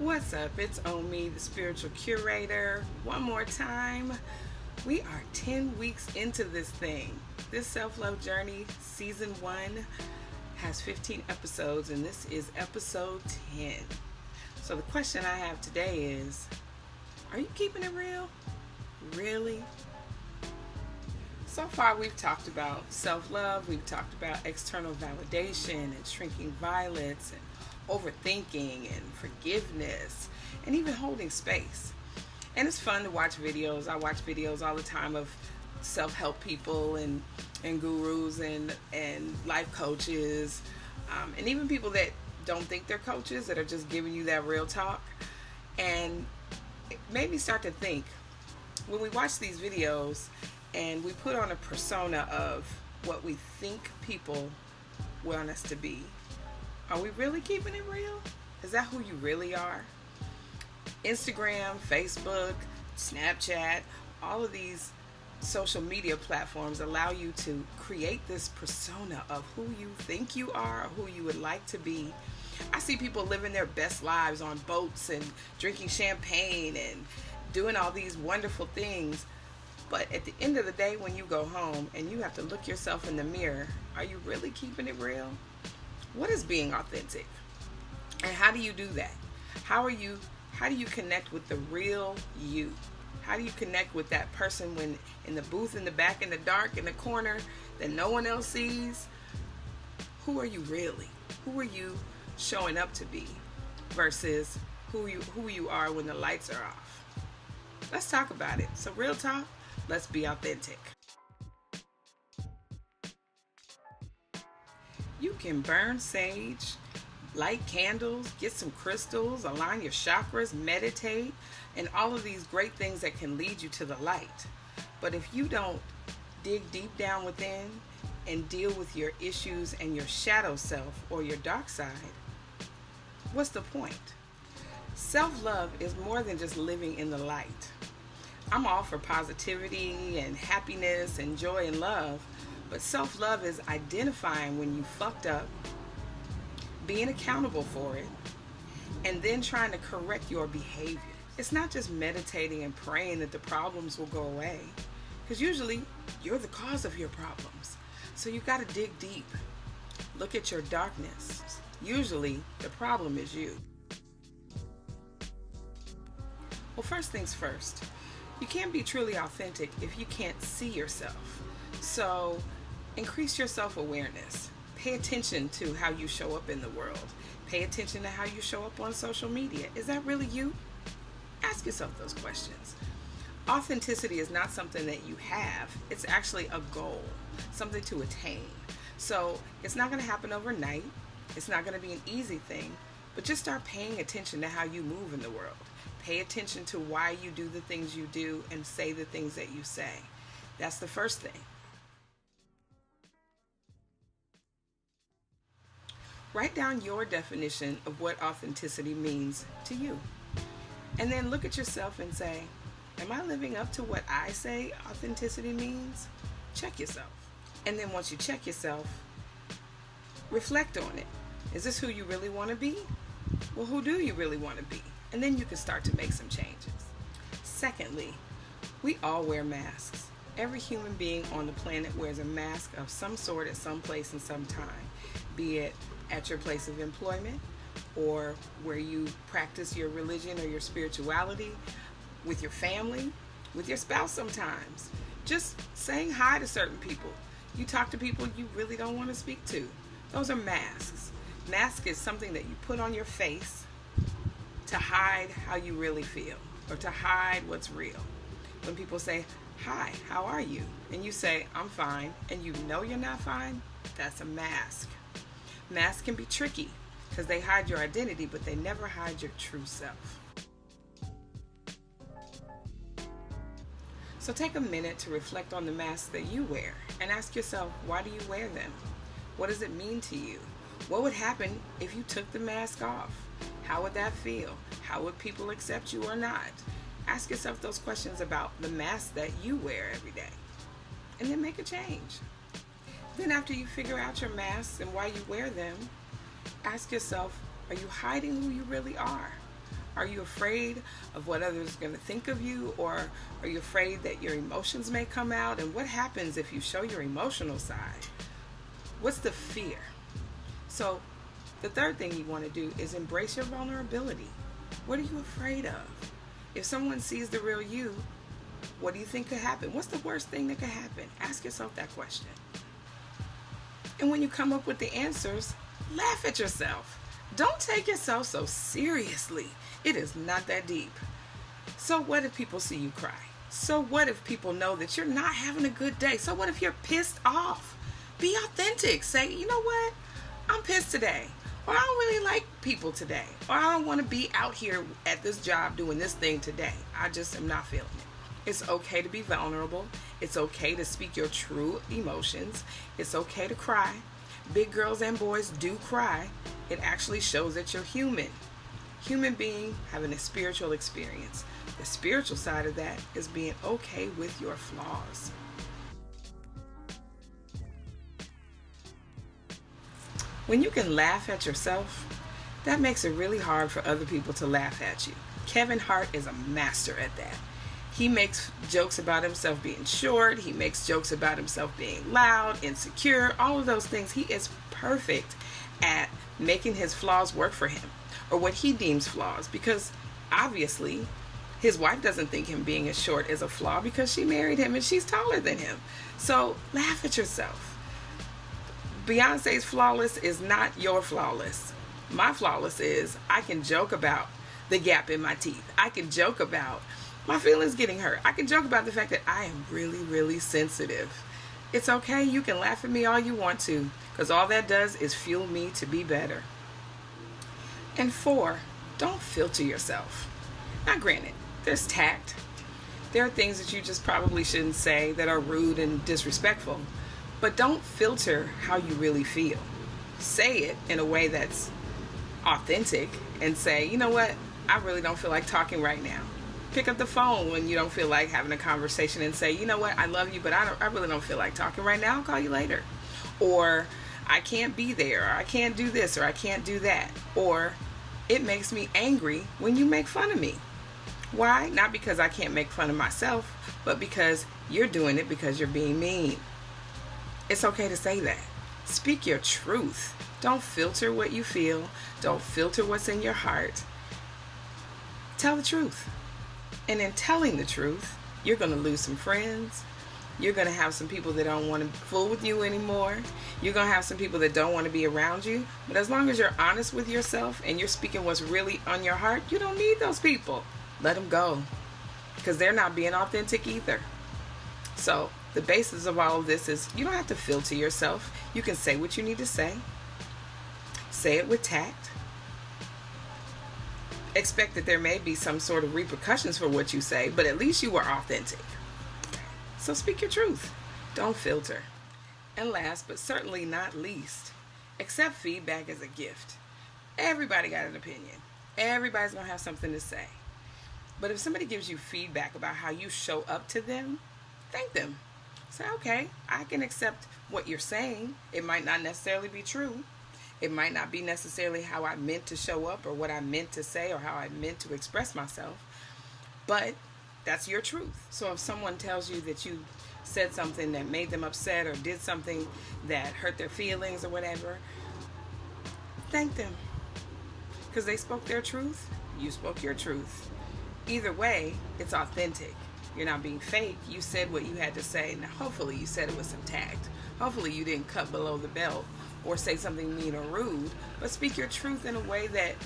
What's up? It's Omi, the spiritual curator. One more time. We are 10 weeks into this thing. This self-love journey, season 1, has 15 episodes, and this is episode 10. So the question I have today is, are you keeping it real? Really? So far we've talked about self-love, we've talked about external validation and shrinking violence and overthinking and forgiveness and even holding space. And it's fun to watch videos. I watch videos all the time of self-help people and gurus and life coaches, and even people that don't think they're coaches, that are just giving you that real talk. And it made me start to think, when we watch these videos and we put on a persona of what we think people want us to be, are we really keeping it real? Is that who you really are? Instagram, Facebook, Snapchat, all of these social media platforms allow you to create this persona of who you think you are or who you would like to be. I see people living their best lives on boats and drinking champagne and doing all these wonderful things. But at the end of the day, when you go home and you have to look yourself in the mirror, are you really keeping it real? What is being authentic? And how do you do that? How do you connect with the real you? How do you connect with that person when in the booth, in the back, in the dark, in the corner that no one else sees? Who are you really? Who are you showing up to be versus who you are when the lights are off? Let's talk about it. So real talk, let's be authentic. You can burn sage, light candles, get some crystals, align your chakras, meditate, and all of these great things that can lead you to the light. But if you don't dig deep down within and deal with your issues and your shadow self or your dark side, what's the point? Self-love is more than just living in the light. I'm all for positivity and happiness and joy and love, but self-love is identifying when you fucked up, being accountable for it, and then trying to correct your behavior. It's not just meditating and praying that the problems will go away, because usually you're the cause of your problems. So you got to dig deep. Look at your darkness. Usually the problem is you. Well, first things first, you can't be truly authentic if you can't see yourself. So increase your self-awareness. Pay attention to how you show up in the world. Pay attention to how you show up on social media. Is that really you? Ask yourself those questions. Authenticity is not something that you have. It's actually a goal, something to attain. So it's not going to happen overnight. It's not going to be an easy thing, but just start paying attention to how you move in the world. Pay attention to why you do the things you do and say the things that you say. That's the first thing. Write down your definition of what authenticity means to you. And then look at yourself and say, am I living up to what I say authenticity means? Check yourself. And then once you check yourself, reflect on it. Is this who you really want to be? Well, who do you really want to be? And then you can start to make some changes. Secondly, we all wear masks. Every human being on the planet wears a mask of some sort at some place and some time, be it at your place of employment or where you practice your religion or your spirituality, with your family, with your spouse sometimes. Just saying hi to certain people. You talk to people you really don't want to speak to. Those are masks. Mask is something that you put on your face to hide how you really feel or to hide what's real. When people say, hi, how are you? And you say, I'm fine, and you know you're not fine, that's a mask. Masks can be tricky because they hide your identity, but they never hide your true self. So take a minute to reflect on the masks that you wear and ask yourself, why do you wear them? What does it mean to you? What would happen if you took the mask off? How would that feel? How would people accept you or not? Ask yourself those questions about the mask that you wear every day, and then make a change. Then after you figure out your masks and why you wear them, ask yourself, are you hiding who you really are? Are you afraid of what others are going to think of you, or are you afraid that your emotions may come out? And what happens if you show your emotional side? What's the fear? So the third thing you want to do is embrace your vulnerability. What are you afraid of? If someone sees the real you, what do you think could happen? What's the worst thing that could happen? Ask yourself that question. And when you come up with the answers, laugh at yourself. Don't take yourself so seriously. It is not that deep. So what if people see you cry? So what if people know that you're not having a good day? So what if you're pissed off? Be authentic. Say, you know what? I'm pissed today. Or I don't really like people today. Or I don't want to be out here at this job doing this thing today. I just am not feeling it. It's okay to be vulnerable. It's okay to speak your true emotions. It's okay to cry. Big girls and boys do cry. It actually shows that you're human. Human being having a spiritual experience. The spiritual side of that is being okay with your flaws. When you can laugh at yourself, that makes it really hard for other people to laugh at you. Kevin Hart is a master at that. He makes jokes about himself being short. He makes jokes about himself being loud, insecure, all of those things. He is perfect at making his flaws work for him, or what he deems flaws, because obviously his wife doesn't think him being as short is a flaw because she married him and she's taller than him. So laugh at yourself. Beyonce's flawless is not your flawless. My flawless is I can joke about the gap in my teeth. I can joke about my feelings getting hurt. I can joke about the fact that I am really, really sensitive. It's okay. You can laugh at me all you want to, because all that does is fuel me to be better. And 4, don't filter yourself. Now granted, there's tact. There are things that you just probably shouldn't say that are rude and disrespectful. But don't filter how you really feel. Say it in a way that's authentic and say, you know what? I really don't feel like talking right now. Pick up the phone when you don't feel like having a conversation and say, you know what? I love you, but I really don't feel like talking right now. I'll call you later. Or I can't be there. Or I can't do this. Or I can't do that. Or it makes me angry when you make fun of me. Why? Not because I can't make fun of myself, but because you're doing it because you're being mean. It's okay to say that. Speak your truth. Don't filter what you feel. Don't filter what's in your heart. Tell the truth. And in telling the truth, you're going to lose some friends. You're going to have some people that don't want to fool with you anymore. You're going to have some people that don't want to be around you. But as long as you're honest with yourself and you're speaking what's really on your heart, you don't need those people. Let them go. Because they're not being authentic either. So the basis of all of this is you don't have to filter yourself. You can say what you need to say. Say it with tact. Expect that there may be some sort of repercussions for what you say, but at least you were authentic. So speak your truth. Don't filter. And last, but certainly not least, accept feedback as a gift. Everybody got an opinion. Everybody's going to have something to say. But if somebody gives you feedback about how you show up to them, thank them. Say, okay, I can accept what you're saying. It might not necessarily be true. It might not be necessarily how I meant to show up or what I meant to say or how I meant to express myself. But that's your truth. So if someone tells you that you said something that made them upset or did something that hurt their feelings or whatever, thank them. Because they spoke their truth, you spoke your truth. Either way, it's authentic. You're not being fake. You said what you had to say. Now, hopefully you said it with some tact. Hopefully you didn't cut below the belt or say something mean or rude, but speak your truth in a way that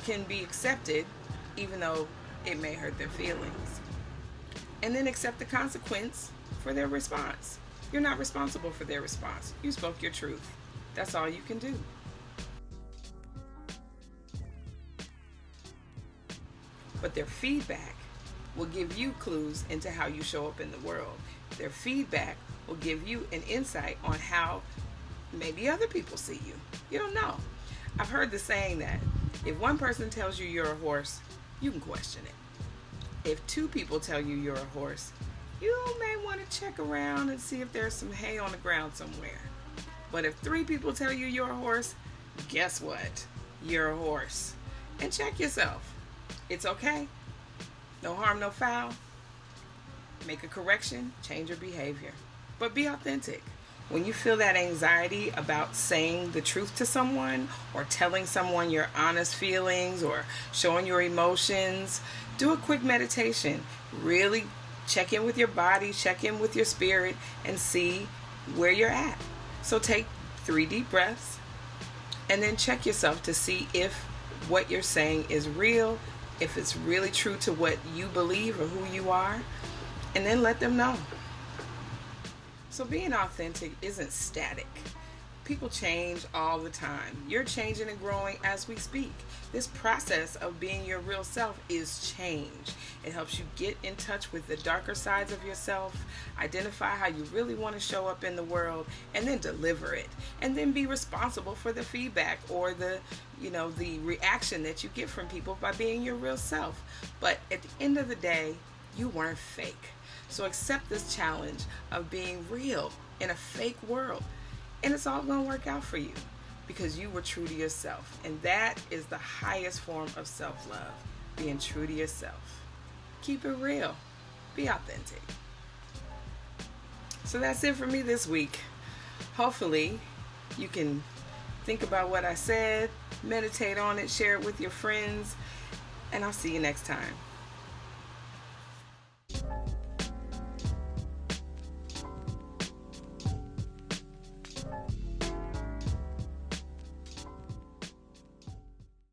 can be accepted, even though it may hurt their feelings. And then accept the consequence for their response. You're not responsible for their response. You spoke your truth. That's all you can do. But their feedback will give you clues into how you show up in the world. Their feedback will give you an insight on how maybe other people see you. You don't know. I've heard the saying that if one person tells you you're a horse, you can question it. If 2 people tell you you're a horse, you may want to check around and see if there's some hay on the ground somewhere. But if 3 people tell you you're a horse, guess what? You're a horse. And check yourself. Because they spoke their truth, you spoke your truth. Either way, it's authentic. It's okay. No harm, no foul. Make a correction, change your behavior. But be authentic. When you feel that anxiety about saying the truth to someone or telling someone your honest feelings or showing your emotions, do a quick meditation. Really check in with your body, check in with your spirit, and see where you're at. So take 3 deep breaths and then check yourself to see if what you're saying is real, if it's really true to what you believe or who you are, and then let them know. So being authentic isn't static. People change all the time. You're changing and growing as we speak. This process of being your real self is change. It helps you get in touch with the darker sides of yourself, identify how you really want to show up in the world, and then deliver it. And then be responsible for the feedback or the reaction that you get from people by being your real self. But at the end of the day, you weren't fake. So accept this challenge of being real in a fake world. And it's all going to work out for you because you were true to yourself. And that is the highest form of self-love, being true to yourself. Keep it real. Be authentic. So that's it for me this week. Hopefully, you can think about what I said, meditate on it, share it with your friends, and I'll see you next time.